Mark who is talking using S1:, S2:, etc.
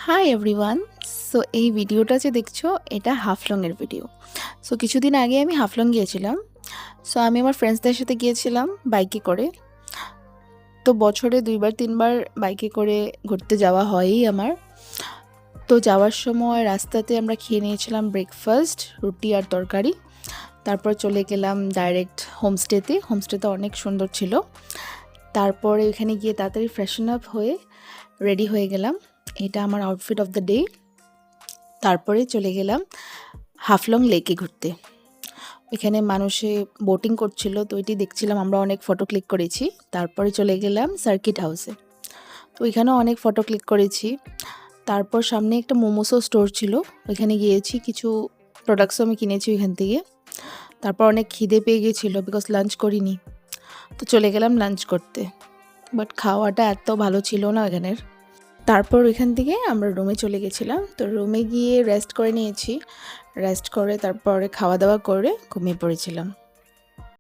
S1: Hi everyone. So এই ভিডিওটা যে দেখছো এটা হাফলংয়ের ভিডিও। সো কিছুদিন আগে আমি হাফলং গিয়েছিলাম। সো আমি আমার ফ্রেন্ডসদের সাথে গিয়েছিলাম বাইকে করে। তো বছরে 2-3 বার বাইকে করে ঘুরতে যাওয়া হয়ই আমার। তো যাওয়ার সময় রাস্তাতে আমরা খেয়ে নিয়েছিলাম ব্রেকফাস্ট, রুটি আর তরকারি। তারপর চলে গেলাম ডাইরেক্ট হোমস্টেতে অনেক সুন্দর ছিল। তারপরে এখানে গিয়ে তাড়াতাড়ি ফ্রেশন আপ হয়ে রেডি হয়ে গেলাম। এটা আমার আউটফিট অফ দ্য ডে। তারপরে চলে গেলাম হাফলং লেকে ঘুরতে। এখানে মানুষে বোটিং করছিল, তো এটি দেখছিলাম, আমরা অনেক ফটো ক্লিক করেছি। তারপরে চলে গেলাম সার্কিট হাউসে, তো এখানেও অনেক ফটো ক্লিক করেছি। তারপর সামনে একটা মোমোসো স্টোর ছিল, ওইখানে গিয়েছি, কিছু প্রোডাক্টসও আমি কিনেছি ওইখান থেকে। তারপর অনেক খিদে পেয়ে গিয়েছিলো বিকজ লাঞ্চ করিনি, তো চলে গেলাম লাঞ্চ করতে। বাট খাওয়াটা এত ভালো ছিল না এখানের। তারপর ওইখান থেকে আমরা রুমে চলে গেছিলাম। তো রুমে গিয়ে রেস্ট করে নিয়েছি। রেস্ট করে তারপরে খাওয়া দাওয়া করে ঘুমিয়ে পড়েছিলাম।